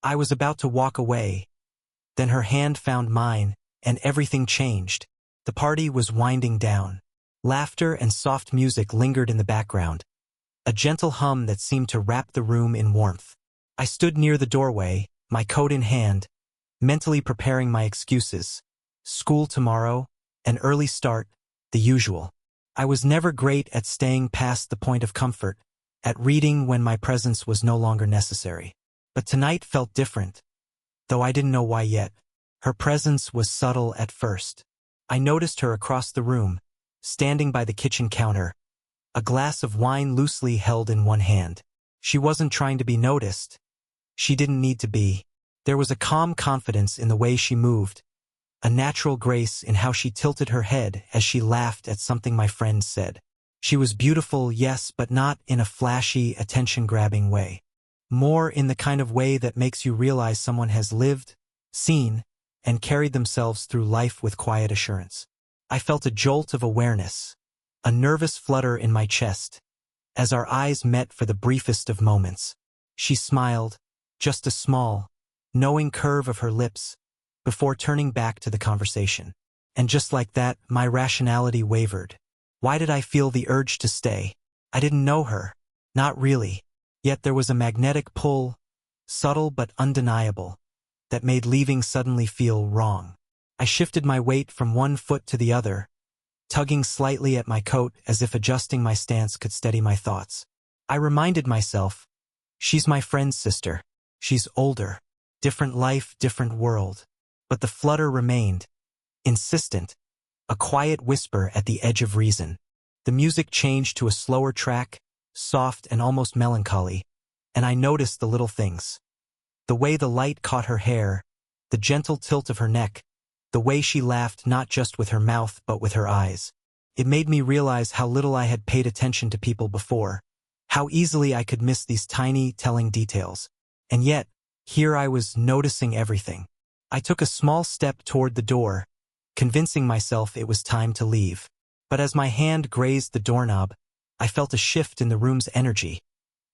I was about to walk away. Then her hand found mine, and everything changed. The party was winding down. Laughter and soft music lingered in the background, a gentle hum that seemed to wrap the room in warmth. I stood near the doorway, my coat in hand, mentally preparing my excuses. School tomorrow, an early start, the usual. I was never great at staying past the point of comfort, at reading when my presence was no longer necessary. But tonight felt different, though I didn't know why yet. Her presence was subtle at first. I noticed her across the room, standing by the kitchen counter, a glass of wine loosely held in one hand. She wasn't trying to be noticed. She didn't need to be. There was a calm confidence in the way she moved, a natural grace in how she tilted her head as she laughed at something my friend said. She was beautiful, yes, but not in a flashy, attention-grabbing way. More in the kind of way that makes you realize someone has lived, seen, and carried themselves through life with quiet assurance. I felt a jolt of awareness, a nervous flutter in my chest, as our eyes met for the briefest of moments. She smiled, just a small, knowing curve of her lips, before turning back to the conversation. And just like that, my rationality wavered. Why did I feel the urge to stay? I didn't know her. Not really. Yet there was a magnetic pull, subtle but undeniable, that made leaving suddenly feel wrong. I shifted my weight from one foot to the other, tugging slightly at my coat as if adjusting my stance could steady my thoughts. I reminded myself, she's my friend's sister. She's older. Different life, different world. But the flutter remained, insistent, a quiet whisper at the edge of reason. The music changed to a slower track, soft and almost melancholy, and I noticed the little things. The way the light caught her hair, the gentle tilt of her neck, the way she laughed not just with her mouth but with her eyes. It made me realize how little I had paid attention to people before, how easily I could miss these tiny, telling details. And yet, here I was noticing everything. I took a small step toward the door, convincing myself it was time to leave. But as my hand grazed the doorknob, I felt a shift in the room's energy,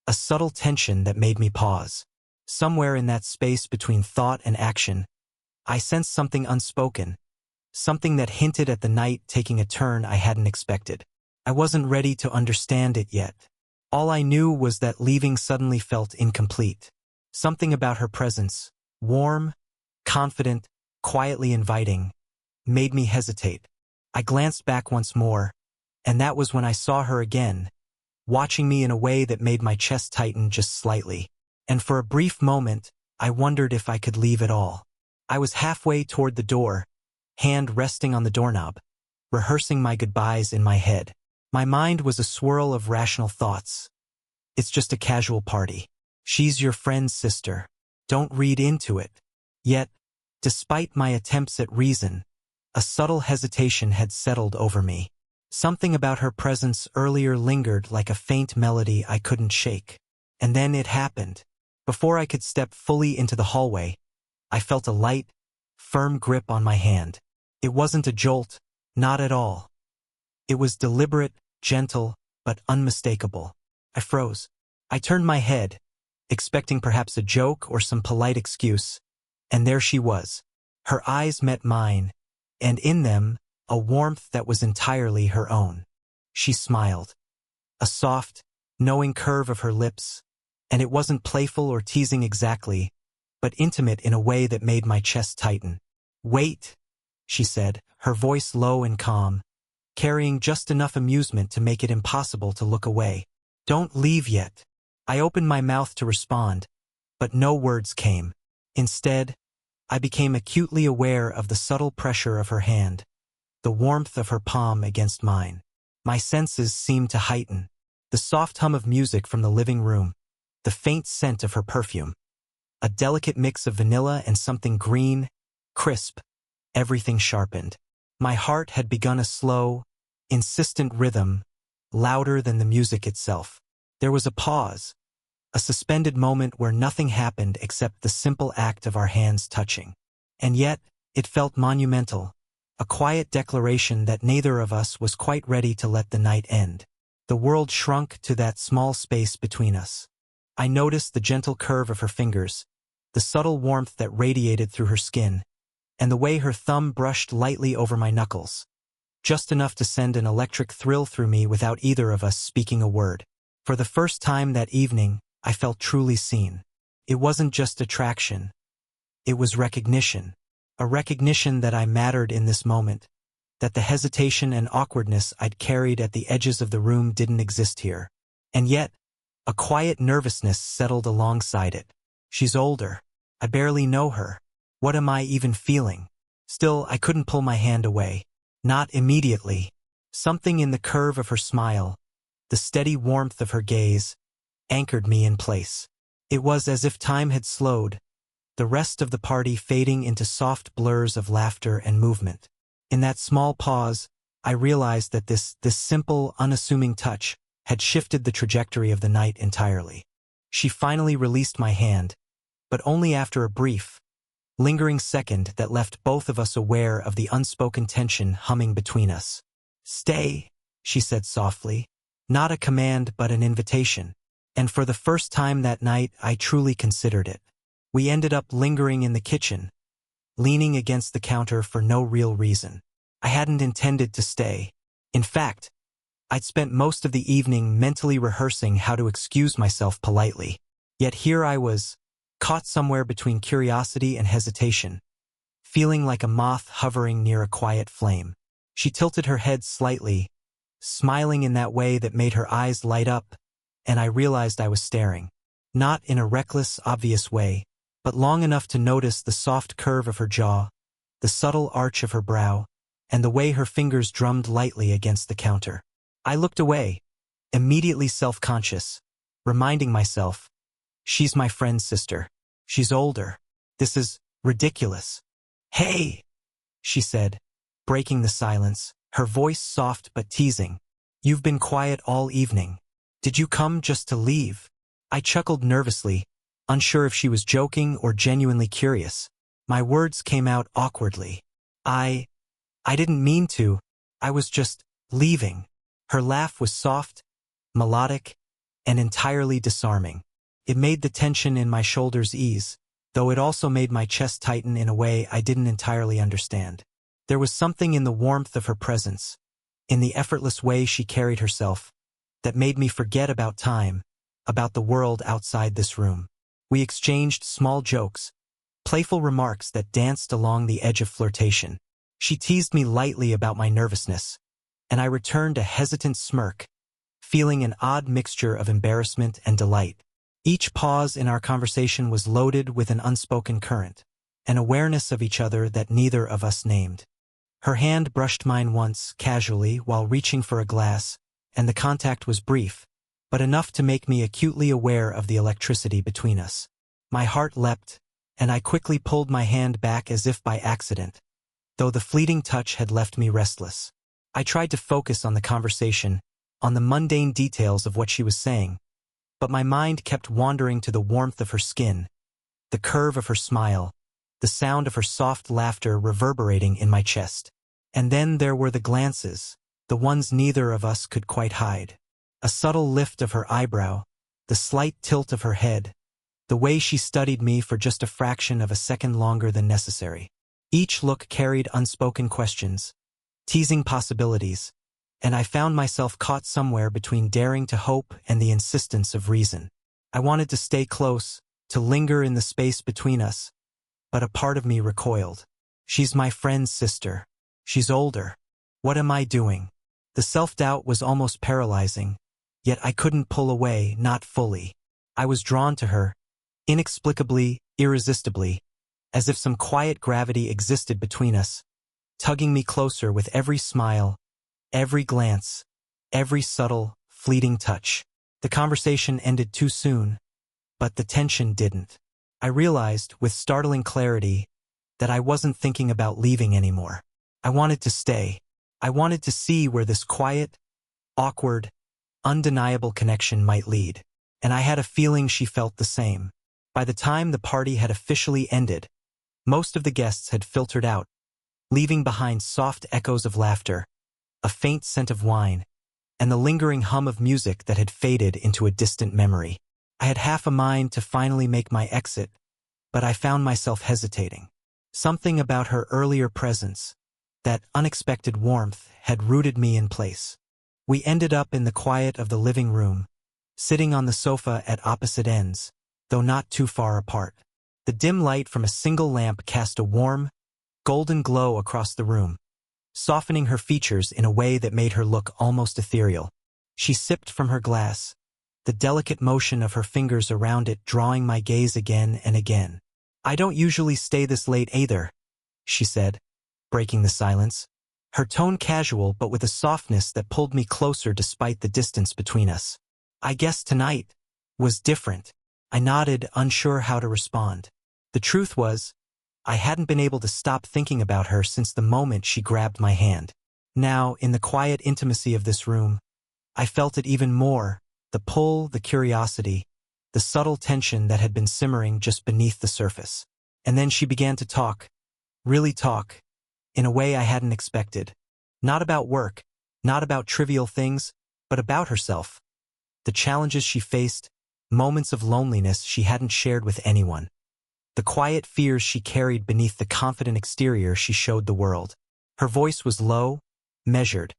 a subtle tension that made me pause. Somewhere in that space between thought and action, I sensed something unspoken, something that hinted at the night taking a turn I hadn't expected. I wasn't ready to understand it yet. All I knew was that leaving suddenly felt incomplete. Something about her presence, warm, confident, quietly inviting, made me hesitate. I glanced back once more, and that was when I saw her again, watching me in a way that made my chest tighten just slightly. And for a brief moment, I wondered if I could leave at all. I was halfway toward the door, hand resting on the doorknob, rehearsing my goodbyes in my head. My mind was a swirl of rational thoughts. It's just a casual party. She's your friend's sister. Don't read into it. Yet, despite my attempts at reason, a subtle hesitation had settled over me. Something about her presence earlier lingered like a faint melody I couldn't shake. And then it happened. Before I could step fully into the hallway, I felt a light, firm grip on my hand. It wasn't a jolt, not at all. It was deliberate, gentle, but unmistakable. I froze. I turned my head, expecting perhaps a joke or some polite excuse, and there she was. Her eyes met mine, and in them, a warmth that was entirely her own. She smiled. A soft, knowing curve of her lips, and it wasn't playful or teasing exactly, but intimate in a way that made my chest tighten. "Wait," she said, her voice low and calm, carrying just enough amusement to make it impossible to look away. "Don't leave yet." I opened my mouth to respond, but no words came. Instead, I became acutely aware of the subtle pressure of her hand, the warmth of her palm against mine. My senses seemed to heighten. The soft hum of music from the living room, the faint scent of her perfume, a delicate mix of vanilla and something green, crisp, everything sharpened. My heart had begun a slow, insistent rhythm, louder than the music itself. There was a pause, a suspended moment where nothing happened except the simple act of our hands touching. And yet, it felt monumental, a quiet declaration that neither of us was quite ready to let the night end. The world shrunk to that small space between us. I noticed the gentle curve of her fingers, the subtle warmth that radiated through her skin, and the way her thumb brushed lightly over my knuckles, just enough to send an electric thrill through me without either of us speaking a word. For the first time that evening, I felt truly seen. It wasn't just attraction. It was recognition. A recognition that I mattered in this moment, that the hesitation and awkwardness I'd carried at the edges of the room didn't exist here. And yet, a quiet nervousness settled alongside it. She's older. I barely know her. What am I even feeling? Still, I couldn't pull my hand away. Not immediately. Something in the curve of her smile, the steady warmth of her gaze, anchored me in place. It was as if time had slowed, the rest of the party fading into soft blurs of laughter and movement. In that small pause, I realized that this simple, unassuming touch had shifted the trajectory of the night entirely. She finally released my hand, but only after a brief, lingering second that left both of us aware of the unspoken tension humming between us. "Stay," she said softly, not a command but an invitation, and for the first time that night I truly considered it. We ended up lingering in the kitchen, leaning against the counter for no real reason. I hadn't intended to stay. In fact, I'd spent most of the evening mentally rehearsing how to excuse myself politely. Yet here I was, caught somewhere between curiosity and hesitation, feeling like a moth hovering near a quiet flame. She tilted her head slightly, smiling in that way that made her eyes light up, and I realized I was staring. Not in a reckless, obvious way, but long enough to notice the soft curve of her jaw, the subtle arch of her brow, and the way her fingers drummed lightly against the counter. I looked away, immediately self-conscious, reminding myself, she's my friend's sister. She's older. This is ridiculous. "Hey," she said, breaking the silence, her voice soft but teasing. "You've been quiet all evening. Did you come just to leave?" I chuckled nervously, unsure if she was joking or genuinely curious. My words came out awkwardly. I didn't mean to. I was just leaving." Her laugh was soft, melodic, and entirely disarming. It made the tension in my shoulders ease, though it also made my chest tighten in a way I didn't entirely understand. There was something in the warmth of her presence, in the effortless way she carried herself, that made me forget about time, about the world outside this room. We exchanged small jokes, playful remarks that danced along the edge of flirtation. She teased me lightly about my nervousness, and I returned a hesitant smirk, feeling an odd mixture of embarrassment and delight. Each pause in our conversation was loaded with an unspoken current, an awareness of each other that neither of us named. Her hand brushed mine once, casually, while reaching for a glass, and the contact was brief, but enough to make me acutely aware of the electricity between us. My heart leapt, and I quickly pulled my hand back as if by accident, though the fleeting touch had left me restless. I tried to focus on the conversation, on the mundane details of what she was saying, but my mind kept wandering to the warmth of her skin, the curve of her smile, the sound of her soft laughter reverberating in my chest. And then there were the glances, the ones neither of us could quite hide. A subtle lift of her eyebrow, the slight tilt of her head, the way she studied me for just a fraction of a second longer than necessary. Each look carried unspoken questions, teasing possibilities, and I found myself caught somewhere between daring to hope and the insistence of reason. I wanted to stay close, to linger in the space between us, but a part of me recoiled. She's my friend's sister. She's older. What am I doing? The self-doubt was almost paralyzing, yet I couldn't pull away, not fully. I was drawn to her, inexplicably, irresistibly, as if some quiet gravity existed between us, tugging me closer with every smile, every glance, every subtle, fleeting touch. The conversation ended too soon, but the tension didn't. I realized, with startling clarity, that I wasn't thinking about leaving anymore. I wanted to stay. I wanted to see where this quiet, awkward, undeniable connection might lead. And I had a feeling she felt the same. By the time the party had officially ended, most of the guests had filtered out, leaving behind soft echoes of laughter, a faint scent of wine, and the lingering hum of music that had faded into a distant memory. I had half a mind to finally make my exit, but I found myself hesitating. Something about her earlier presence, that unexpected warmth, had rooted me in place. We ended up in the quiet of the living room, sitting on the sofa at opposite ends, though not too far apart. The dim light from a single lamp cast a warm, golden glow across the room, softening her features in a way that made her look almost ethereal. She sipped from her glass, the delicate motion of her fingers around it drawing my gaze again and again. "I don't usually stay this late either," she said, breaking the silence, her tone casual but with a softness that pulled me closer despite the distance between us. "I guess tonight was different." I nodded, unsure how to respond. The truth was, I hadn't been able to stop thinking about her since the moment she grabbed my hand. Now, in the quiet intimacy of this room, I felt it even more, the pull, the curiosity, the subtle tension that had been simmering just beneath the surface. And then she began to talk, really talk, in a way I hadn't expected. Not about work, not about trivial things, but about herself. The challenges she faced, moments of loneliness she hadn't shared with anyone. The quiet fears she carried beneath the confident exterior she showed the world. Her voice was low, measured,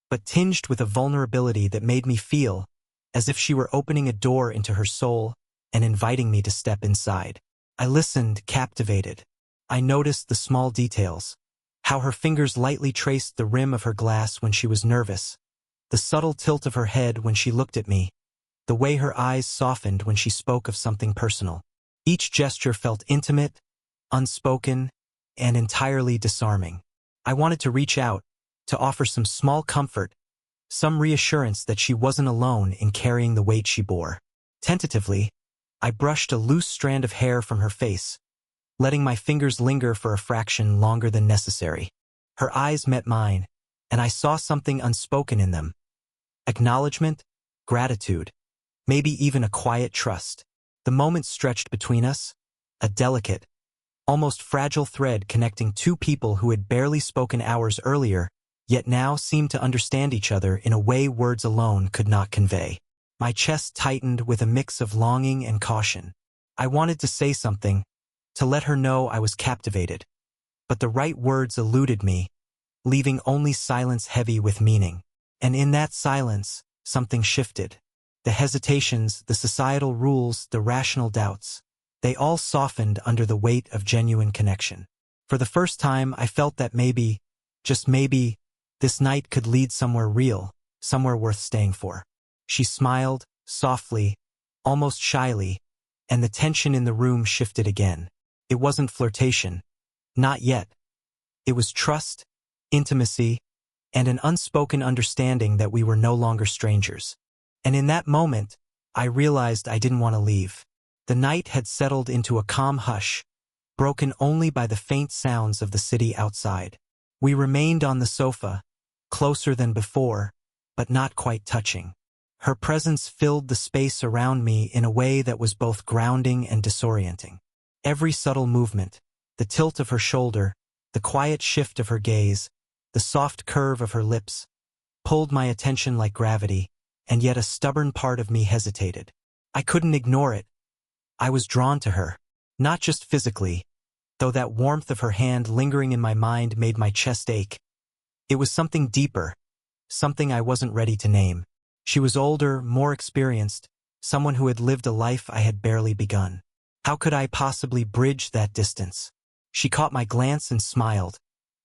but tinged with a vulnerability that made me feel as if she were opening a door into her soul and inviting me to step inside. I listened, captivated. I noticed the small details, how her fingers lightly traced the rim of her glass when she was nervous, the subtle tilt of her head when she looked at me, the way her eyes softened when she spoke of something personal. Each gesture felt intimate, unspoken, and entirely disarming. I wanted to reach out, to offer some small comfort, some reassurance that she wasn't alone in carrying the weight she bore. Tentatively, I brushed a loose strand of hair from her face, letting my fingers linger for a fraction longer than necessary. Her eyes met mine, and I saw something unspoken in them. Acknowledgement, gratitude, maybe even a quiet trust. The moment stretched between us, a delicate, almost fragile thread connecting two people who had barely spoken hours earlier, yet now seemed to understand each other in a way words alone could not convey. My chest tightened with a mix of longing and caution. I wanted to say something, to let her know I was captivated, but the right words eluded me, leaving only silence heavy with meaning. And in that silence, something shifted. The hesitations, the societal rules, the rational doubts, they all softened under the weight of genuine connection. For the first time, I felt that maybe, just maybe, this night could lead somewhere real, somewhere worth staying for. She smiled, softly, almost shyly, and the tension in the room shifted again. It wasn't flirtation. Not yet. It was trust, intimacy, and an unspoken understanding that we were no longer strangers. And in that moment, I realized I didn't want to leave. The night had settled into a calm hush, broken only by the faint sounds of the city outside. We remained on the sofa, closer than before, but not quite touching. Her presence filled the space around me in a way that was both grounding and disorienting. Every subtle movement, the tilt of her shoulder, the quiet shift of her gaze, the soft curve of her lips, pulled my attention like gravity, and yet a stubborn part of me hesitated. I couldn't ignore it. I was drawn to her, not just physically, though that warmth of her hand lingering in my mind made my chest ache. It was something deeper, something I wasn't ready to name. She was older, more experienced, someone who had lived a life I had barely begun. How could I possibly bridge that distance? She caught my glance and smiled,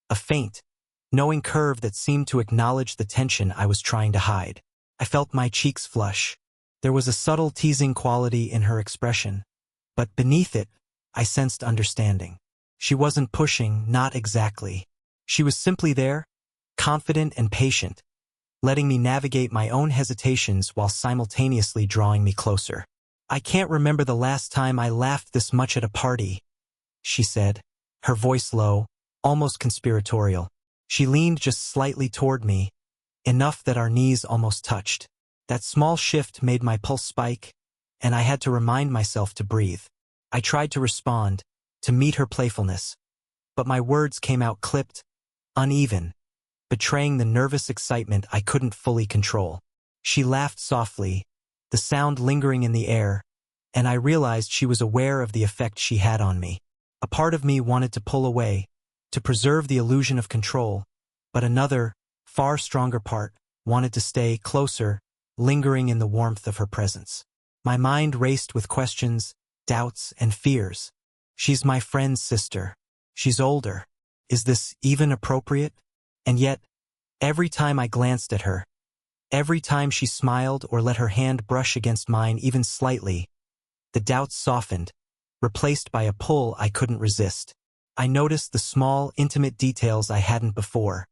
a faint, knowing curve that seemed to acknowledge the tension I was trying to hide. I felt my cheeks flush. There was a subtle teasing quality in her expression, but beneath it, I sensed understanding. She wasn't pushing, not exactly. She was simply there, confident and patient, letting me navigate my own hesitations while simultaneously drawing me closer. "I can't remember the last time I laughed this much at a party," she said, her voice low, almost conspiratorial. She leaned just slightly toward me, enough that our knees almost touched. That small shift made my pulse spike, and I had to remind myself to breathe. I tried to respond, to meet her playfulness, but my words came out clipped, uneven, betraying the nervous excitement I couldn't fully control. She laughed softly, the sound lingering in the air, and I realized she was aware of the effect she had on me. A part of me wanted to pull away, to preserve the illusion of control, but another, far stronger part, wanted to stay closer, lingering in the warmth of her presence. My mind raced with questions, doubts, and fears. She's my friend's sister. She's older. Is this even appropriate? And yet, every time I glanced at her, every time she smiled or let her hand brush against mine even slightly, the doubts softened, replaced by a pull I couldn't resist. I noticed the small, intimate details I hadn't before.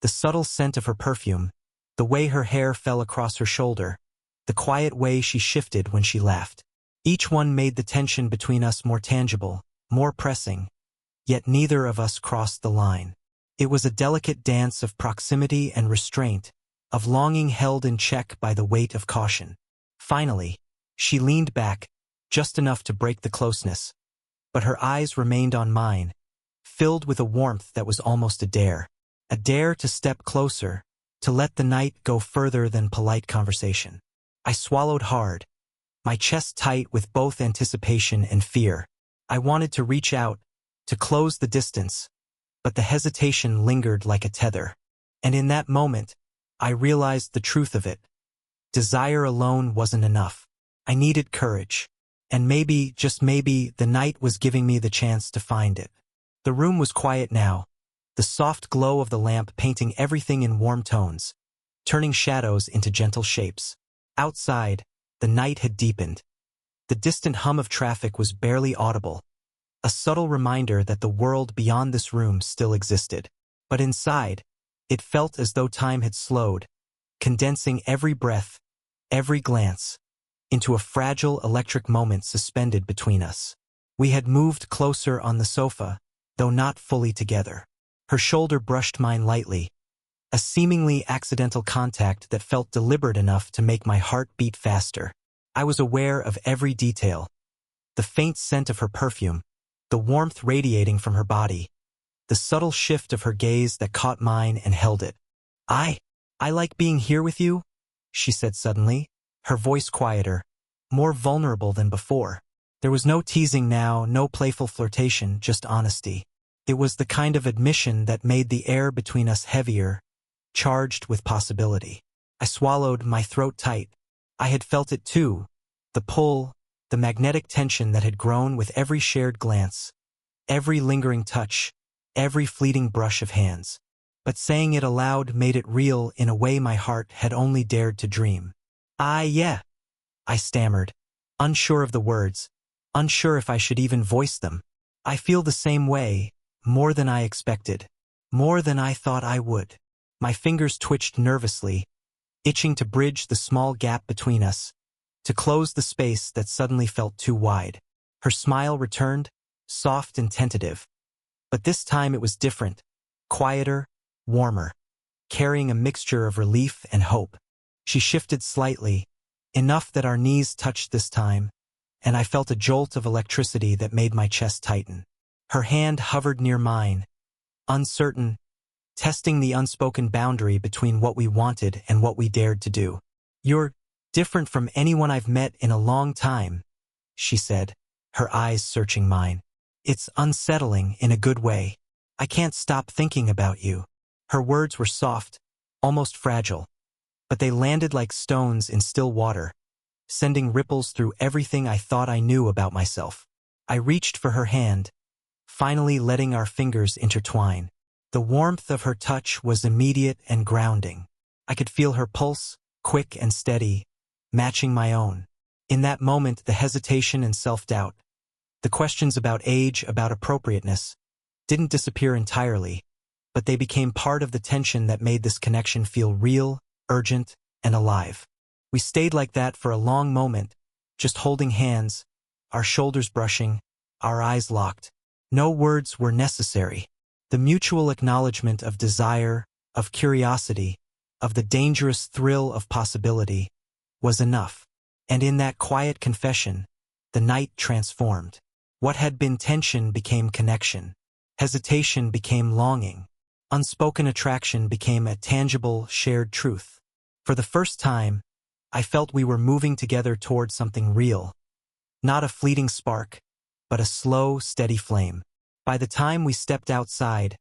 The subtle scent of her perfume, the way her hair fell across her shoulder, the quiet way she shifted when she laughed. Each one made the tension between us more tangible, more pressing, yet neither of us crossed the line. It was a delicate dance of proximity and restraint, of longing held in check by the weight of caution. Finally, she leaned back, just enough to break the closeness, but her eyes remained on mine, filled with a warmth that was almost a dare to step closer, to let the night go further than polite conversation. I swallowed hard, my chest tight with both anticipation and fear. I wanted to reach out, to close the distance, but the hesitation lingered like a tether. And in that moment, I realized the truth of it. Desire alone wasn't enough. I needed courage. And maybe, just maybe, the night was giving me the chance to find it. The room was quiet now, the soft glow of the lamp painting everything in warm tones, turning shadows into gentle shapes. Outside, the night had deepened. The distant hum of traffic was barely audible, a subtle reminder that the world beyond this room still existed. But inside, it felt as though time had slowed, condensing every breath, every glance, into a fragile electric moment suspended between us. We had moved closer on the sofa, though not fully together. Her shoulder brushed mine lightly, a seemingly accidental contact that felt deliberate enough to make my heart beat faster. I was aware of every detail, the faint scent of her perfume, the warmth radiating from her body, the subtle shift of her gaze that caught mine and held it. I like being here with you," she said suddenly, her voice quieter, more vulnerable than before. There was no teasing now, no playful flirtation, just honesty. It was the kind of admission that made the air between us heavier, charged with possibility. I swallowed, my throat tight. I had felt it too, the pull, the magnetic tension that had grown with every shared glance, every lingering touch, every fleeting brush of hands. But saying it aloud made it real in a way my heart had only dared to dream. Yeah, I stammered, unsure of the words, unsure if I should even voice them. I feel the same way, more than I expected, more than I thought I would. My fingers twitched nervously, itching to bridge the small gap between us, to close the space that suddenly felt too wide. Her smile returned, soft and tentative. But this time it was different, quieter, warmer, carrying a mixture of relief and hope. She shifted slightly, enough that our knees touched this time, and I felt a jolt of electricity that made my chest tighten. Her hand hovered near mine, uncertain, testing the unspoken boundary between what we wanted and what we dared to do. "You're different from anyone I've met in a long time," she said, her eyes searching mine. "It's unsettling in a good way. I can't stop thinking about you." Her words were soft, almost fragile, but they landed like stones in still water, sending ripples through everything I thought I knew about myself. I reached for her hand, finally letting our fingers intertwine. The warmth of her touch was immediate and grounding. I could feel her pulse, quick and steady, matching my own. In that moment, the hesitation and self-doubt, the questions about age, about appropriateness, didn't disappear entirely, but they became part of the tension that made this connection feel real, urgent, and alive. We stayed like that for a long moment, just holding hands, our shoulders brushing, our eyes locked. No words were necessary. The mutual acknowledgement of desire, of curiosity, of the dangerous thrill of possibility, was enough. And in that quiet confession, the night transformed. What had been tension became connection. Hesitation became longing. Unspoken attraction became a tangible, shared truth. For the first time, I felt we were moving together toward something real, Not a fleeting spark, but a slow, steady flame. By the time we stepped outside,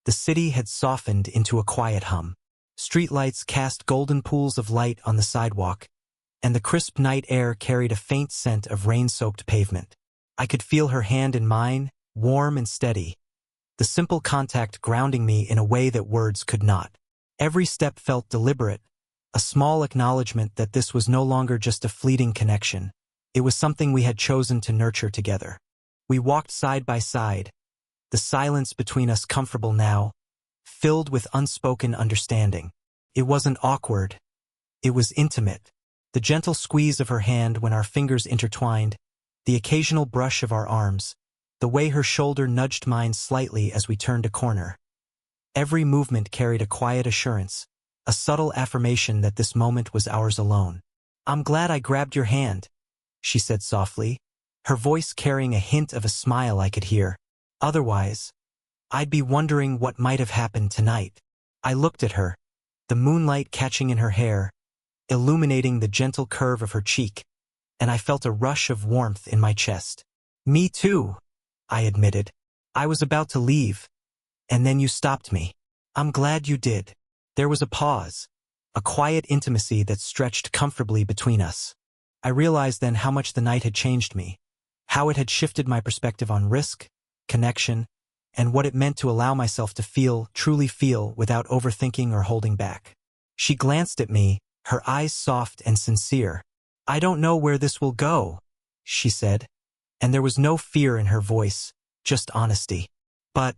the city had softened into a quiet hum. Streetlights cast golden pools of light on the sidewalk, and the crisp night air carried a faint scent of rain-soaked pavement. I could feel her hand in mine, warm and steady, the simple contact grounding me in a way that words could not. Every step felt deliberate, a small acknowledgement that this was no longer just a fleeting connection. It was something we had chosen to nurture together. We walked side by side, the silence between us comfortable now, filled with unspoken understanding. It wasn't awkward. It was intimate. The gentle squeeze of her hand when our fingers intertwined, the occasional brush of our arms, the way her shoulder nudged mine slightly as we turned a corner. Every movement carried a quiet assurance, a subtle affirmation that this moment was ours alone. "I'm glad I grabbed your hand," she said softly, her voice carrying a hint of a smile I could hear. "Otherwise, I'd be wondering what might have happened tonight." I looked at her, the moonlight catching in her hair, illuminating the gentle curve of her cheek, and I felt a rush of warmth in my chest. "Me too," I admitted. "I was about to leave, and then you stopped me." "I'm glad you did." There was a pause, a quiet intimacy that stretched comfortably between us. I realized then how much the night had changed me, how it had shifted my perspective on risk, connection, and what it meant to allow myself to feel, truly feel, without overthinking or holding back. She glanced at me, her eyes soft and sincere. "I don't know where this will go," she said, and there was no fear in her voice, just honesty. "But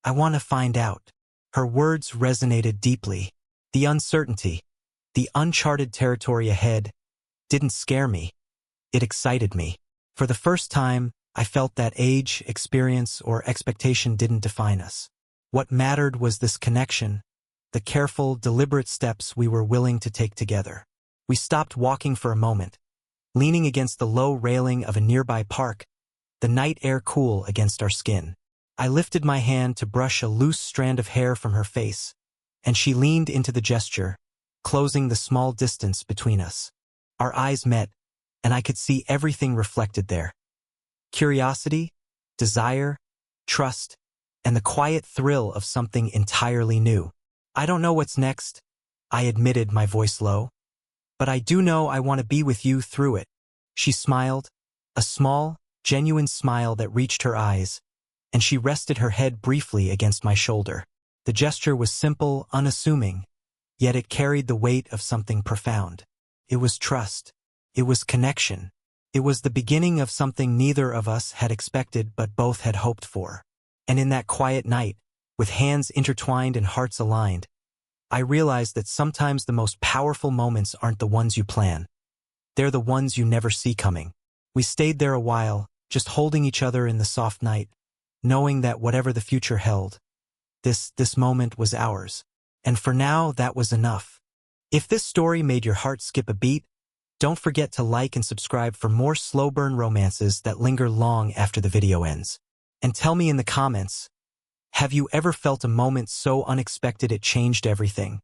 I want to find out." Her words resonated deeply. The uncertainty, the uncharted territory ahead, didn't scare me. It excited me. For the first time, I felt that age, experience, or expectation didn't define us. What mattered was this connection, the careful, deliberate steps we were willing to take together. We stopped walking for a moment, leaning against the low railing of a nearby park, the night air cool against our skin. I lifted my hand to brush a loose strand of hair from her face, and she leaned into the gesture, closing the small distance between us. Our eyes met, and I could see everything reflected there. Curiosity, desire, trust, and the quiet thrill of something entirely new. "I don't know what's next," I admitted, my voice low, "but I do know I want to be with you through it." She smiled, a small, genuine smile that reached her eyes, and she rested her head briefly against my shoulder. The gesture was simple, unassuming, yet it carried the weight of something profound. It was trust. It was connection. It was the beginning of something neither of us had expected but both had hoped for. And in that quiet night, with hands intertwined and hearts aligned, I realized that sometimes the most powerful moments aren't the ones you plan. They're the ones you never see coming. We stayed there a while, just holding each other in the soft night, knowing that whatever the future held, this moment was ours. And for now, that was enough. If this story made your heart skip a beat, don't forget to like and subscribe for more slow-burn romances that linger long after the video ends. And tell me in the comments, have you ever felt a moment so unexpected it changed everything?